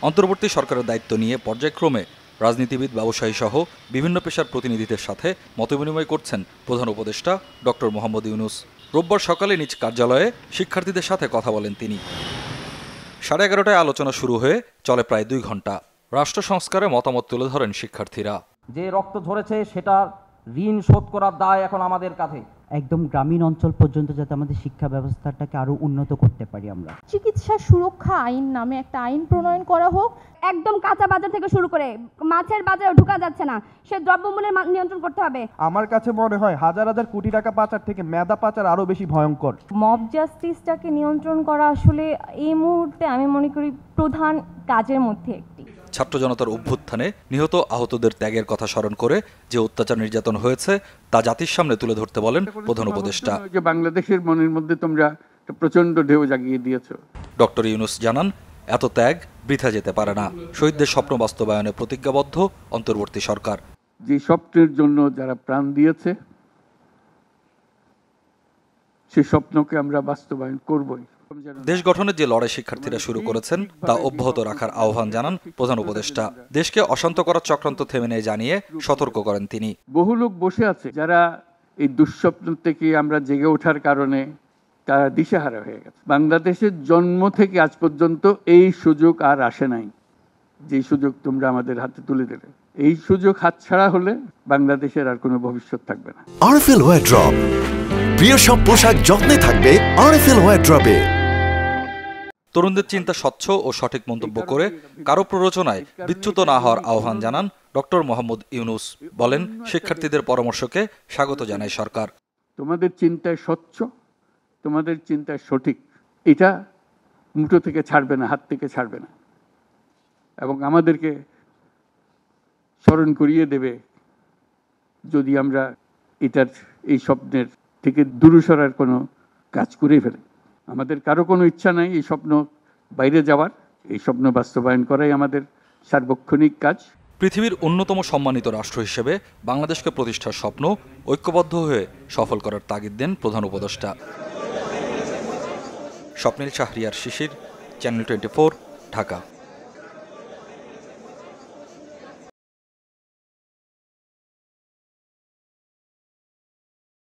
অন্তর্বর্তী সরকারের দায়িত্ব নিয়ে পর্যায়ক্রমে রাজনীতিবিদ, ব্যবসায়ী সহ বিভিন্ন পেশার প্রতিনিধিদের সাথে মতবিনিময় করছেন প্রধান উপদেষ্টা ডক্টর মোহাম্মদ ইউনূস। রোববার সকালে নিজ কার্যালয়ে শিক্ষার্থীদের সাথে কথা বলেন তিনি। 11:30টায় আলোচনা শুরু হয়ে চলে প্রায় 2 ঘন্টা। রাষ্ট্র সংস্কারে মতামত তুলে ধরেন শিক্ষার্থীরা। যে রক্ত ঝরেছে সেটার ঋণ শোধ করার দায় এখন আমাদের কাঁধে। একদম গ্রামীণ অঞ্চল পর্যন্ত যাতে আমাদের শিক্ষা ব্যবস্থাটাকে আরো উন্নত করতে পারি আমরা। চিকিৎসা সুরক্ষা আইন নামে একটা আইন প্রণয়ন করা হোক। একদম কাঁচা বাজার থেকে শুরু করে মাছের বাজারে ঢোকা যাচ্ছে না, সে দ্রব্যমূল্যের নিয়ন্ত্রণ করতে হবে। আমার কাছে মনে হয় হাজার হাজার কোটি টাকা পাচার থেকে মেধা পাচার আরো বেশি ভয়ঙ্কর। মব জাস্টিসটাকে নিয়ন্ত্রণ করা আসলে এই মুহূর্তে আমি মনে করি প্রধান কাজের মধ্যে একটি। ছাত্র জনতার অভ্যুত্থানে নিহত আহতদের ত্যাগের কথা স্মরণ করে যে অত্যাচার নির্যাতন হয়েছে তা জাতির সামনে তুলে ধরতে বলেন প্রধান উপদেষ্টা। বাংলাদেশের মনের মধ্যে তোমরা প্রচন্ড ঢেউ জাগিয়ে দিয়েছো। ডক্টর ইউনূস জানান, এত ত্যাগ বৃথা যেতে পারে না। শহীদদের স্বপ্ন বাস্তবায়নে প্রতিজ্ঞাবদ্ধ অন্তর্বর্তী সরকার। যে স্বপ্নের জন্য যারা প্রাণ দিয়েছে সেই স্বপ্নকে আমরা বাস্তবায়ন করবই। দেশ গঠনের যে লড়াই শিক্ষার্থীরা শুরু করেছেন তা অব্যাহত রাখার আহ্বান জানান প্রধান উপদেষ্টা। দেশকে অশান্ত করার চক্রান্ত থেমে নেই জানিয়ে সতর্ক করেন তিনি। বহু লোক বসে আছে যারা এই দুঃস্বপ্ন থেকে আমরা জেগে ওঠার কারণে তারা দিশেহারা হয়ে গেছে। বাংলাদেশের জন্ম থেকে আজ পর্যন্ত এই সুযোগ আর আসে নাই, যে সুযোগ তোমরা আমাদের হাতে তুলে দেবে। এই সুযোগ হাতছাড়া হলে বাংলাদেশের আর কোনো ভবিষ্যৎ থাকবে না। আরএফএল ওয়্যার ড্রপ, প্রিয় সব পোশাক যত্নে থাকবে আরএফএল ওয়্যার ড্রপে। তরুণদের চিন্তা স্বচ্ছ ও সঠিক মন্তব্য করে কারো প্ররোচনায় বিচ্যুত না হওয়ার আহ্বান জানান ডক্টর মোহাম্মদ ইউনূস। বলেন, শিক্ষার্থীদের পরামর্শকে স্বাগত জানায় সরকার। তোমাদের চিন্তায় স্বচ্ছ, তোমাদের চিন্তায় সঠিক, এটা মুঠো থেকে ছাড়বে না, হাত থেকে ছাড়বে না, এবং আমাদেরকে স্মরণ করিয়ে দেবে যদি আমরা এই স্বপ্নের থেকে দূরে সরার কোনো কাজ করে ফেলি। আমাদের কারো কোনো ইচ্ছা নাই এই স্বপ্ন বাইরে যাওয়ার। এই স্বপ্ন বাস্তবায়ন করাই আমাদের সার্বক্ষণিক কাজ। পৃথিবীর অন্যতম সম্মানিত রাষ্ট্র হিসেবে বাংলাদেশকে প্রতিষ্ঠার স্বপ্ন ঐক্যবদ্ধ হয়ে সফল করার তাগিদ দেন প্রধান উপদেষ্টা। স্বপ্নিল শাহরিয়ার শিশির, চ্যানেল 24, ঢাকা।